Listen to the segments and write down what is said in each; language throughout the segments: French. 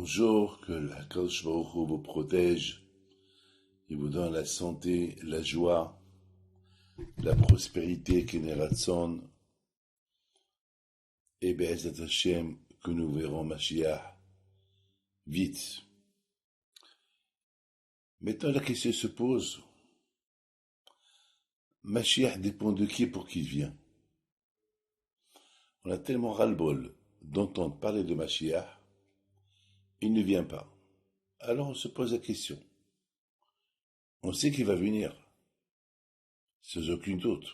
Bonjour, que la Kadosh Baruch Hu vous protège, il vous donne la santé, la joie, la prospérité, Keneratson, et Be'ezat Hashem, que nous verrons Mashiach vite. Maintenant, la question se pose, Mashiach dépend de qui pour qu'il vienne? On a tellement ras-le-bol d'entendre parler de Mashiach, il ne vient pas. Alors on se pose la question. On sait qu'il va venir, sans aucune doute.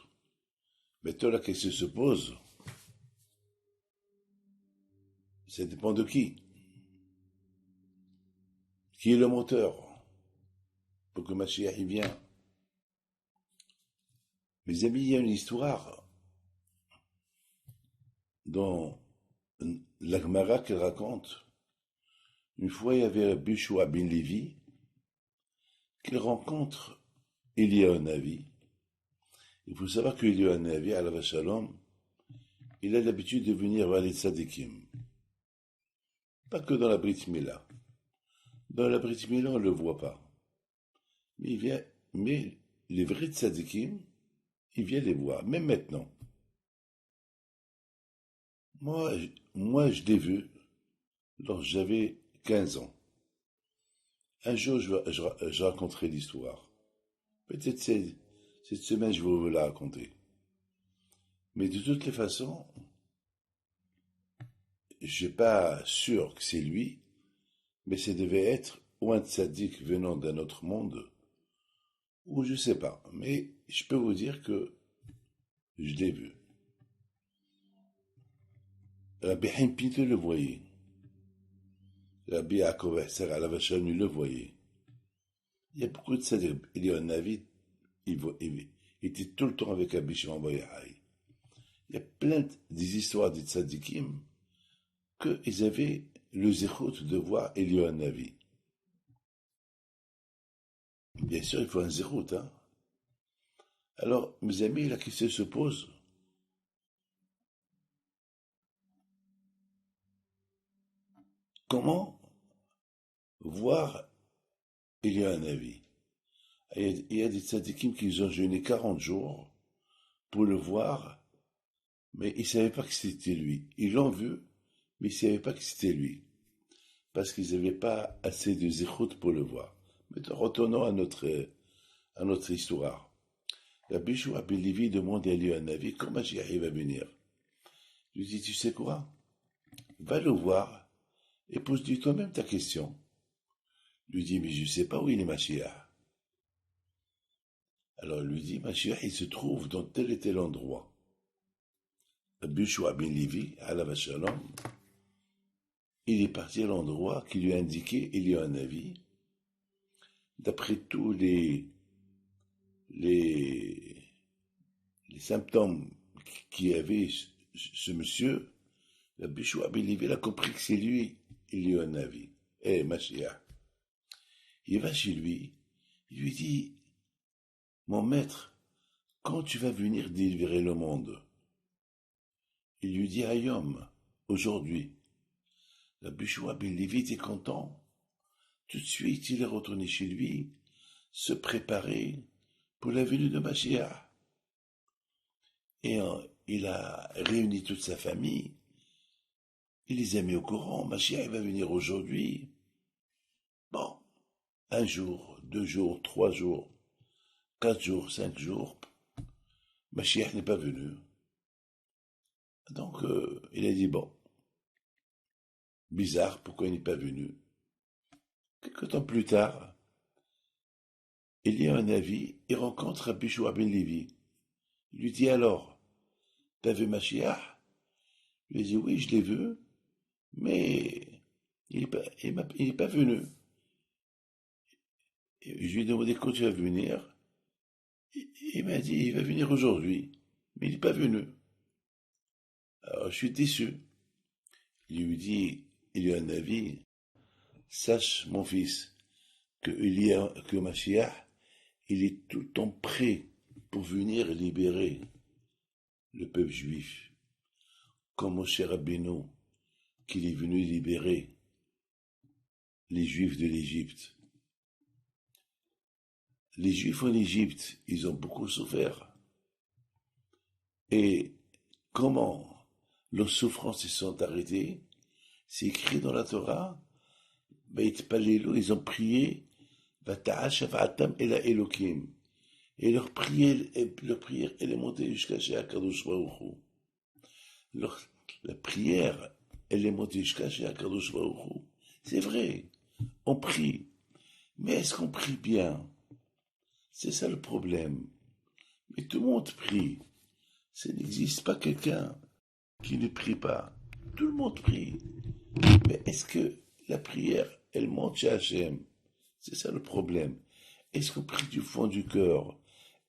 Maintenant, la question se pose, ça dépend de qui? Qui est le moteur pour que Mashiach y vienne? Mes amis, il y a une histoire dans la Gemara qu'elle raconte. Une fois, il y avait Rabbi Shua ben Levi qui rencontre Eliyahu Navi. Il faut savoir que Eliyahu Navi, alav shalom, il a l'habitude de venir vers les tzadikim. Pas que dans la Brit Mila. Dans la Brit Mila, on ne le voit pas. Mais les vrais tzadikim, il vient les voir, même maintenant. Moi, je l'ai vu lorsque j'avais 15 ans. Un jour, je raconterai l'histoire. Peut-être cette semaine, je vais vous la raconter. Mais de toutes les façons, je ne suis pas sûr que c'est lui, mais ça devait être ou un tzaddik venant d'un autre monde, ou je ne sais pas. Mais je peux vous dire que je l'ai vu. Rabbi Haim Pinto le voyait. Rabbi Yaakov Esser alav shalom le voyait. Il y a beaucoup de tzaddik. Il y a un avis, il était tout le temps avec Rabbi Shimon bar Yochai. Il y a plein des histoires des tzaddikim qu'ils avaient le zéchout de voir Eliyahu Navi. Bien sûr, il faut un zéchout, hein. Alors, mes amis, la question se pose. Comment voir Eliyahu Navi? Il y a des tzadikim qui ont jeûné 40 jours pour le voir, mais ils ne savaient pas que c'était lui. Ils l'ont vu, mais ils ne savaient pas que c'était lui. Parce qu'ils n'avaient pas assez de zéchout pour le voir. Mais retournons à notre histoire. Rabbi Shua ben Levi demande à Eliyahu Navi comment j'y arrive à venir. Il lui dit, tu sais quoi? Va le voir et pose-lui toi-même ta question. Il lui dit, mais je ne sais pas où il est Mashiach. Alors il lui dit, Mashiach, il se trouve dans tel et tel endroit. Rabbi Shua ben Levi, alav shalom, il est parti à l'endroit qui lui a indiqué Eliyahu Navi. D'après tous les symptômes qu'il avait ce monsieur, Rabbi Shua ben Levi a compris que c'est lui, Eliyahu Navi, Mashiach. Il va chez lui, il lui dit, mon maître, quand tu vas venir délivrer le monde? Il lui dit, Hayom, aujourd'hui. Rabbi Shua ben Levi était content. Tout de suite, il est retourné chez lui, se préparer pour la venue de Mashiach. Et il a réuni toute sa famille. Il les a mis au courant. Mashiach va venir aujourd'hui. Bon, 1 jour, 2 jours, 3 jours, 4 jours, 5 jours. Mashiach n'est pas venu. Donc, il a dit, bon, bizarre, pourquoi il n'est pas venu? Quelque temps plus tard, il y a un avis, il rencontre Rabbi Shua ben Levi. Il lui dit, alors, t'as vu Mashiach? Il lui dit, oui, je l'ai vu, mais il n'est pas venu. Et je lui ai demandé quand tu vas venir. Il m'a dit, il va venir aujourd'hui, mais il n'est pas venu. Alors, je suis déçu. Il lui dit, il y a un avis, sache, mon fils, que Mashiach, il est tout le temps prêt pour venir libérer le peuple juif, comme Moshe Rabbeinu, qu'il est venu libérer les Juifs de l'Égypte. Les Juifs en Égypte, ils ont beaucoup souffert. Et comment leurs souffrances se sont arrêtées? C'est écrit dans la Torah. Ils ont prié, et leur prière, elle est montée jusqu'à chez Akadosh Baruch Hu. La prière, elle est montée jusqu'à chez Akadosh Baruch Hu. C'est vrai, on prie. Mais est-ce qu'on prie bien? C'est ça le problème. Mais tout le monde prie. Ça n'existe pas quelqu'un qui ne prie pas. Tout le monde prie. Mais est-ce que la prière, elle monte chez Hachem? C'est ça le problème. Est-ce qu'on prie du fond du cœur?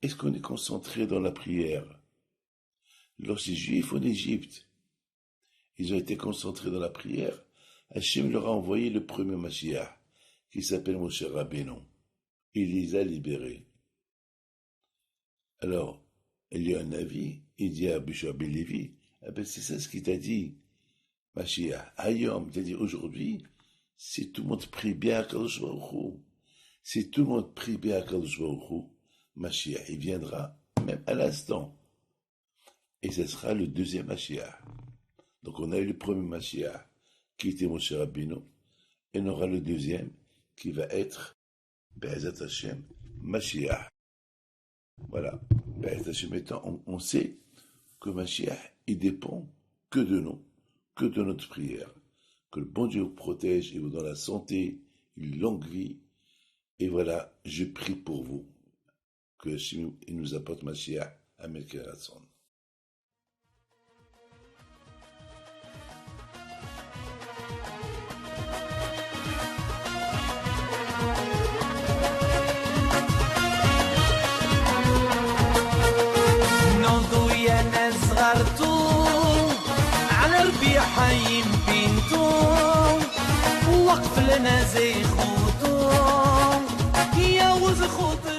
Est-ce qu'on est concentré dans la prière? Lorsque les Juifs en Égypte, ils ont été concentrés dans la prière, Hachem leur a envoyé le premier Mashiach, qui s'appelle Moshe Rabbeinu. Il les a libérés. Alors, il y a un avis, il dit à Bishua ben Levi, c'est ça ce qu'il t'a dit, Mashiach. Ayom, c'est-à-dire aujourd'hui, si tout le monde prie bien à Kadosh Baruch Hu, si tout le monde prie bien à Kadosh Baruch Hu, Mashiach, il viendra même à l'instant. Et ce sera le deuxième Mashiach. Donc on a eu le premier Mashiach, qui était Moshe Rabbeinu, et on aura le deuxième, qui va être Be'ezat Hashem, Mashiach. Voilà. Be'ezat Hashem étant, on sait que Mashiach, il dépend que de nous, que de notre prière. Que le bon Dieu vous protège et vous donne la santé, une longue vie. Et voilà, je prie pour vous. Que Hashem nous apporte Mashiach. Amen. على ربيع حايم بنتو وقف لنا زي خوتو يا وز خوتو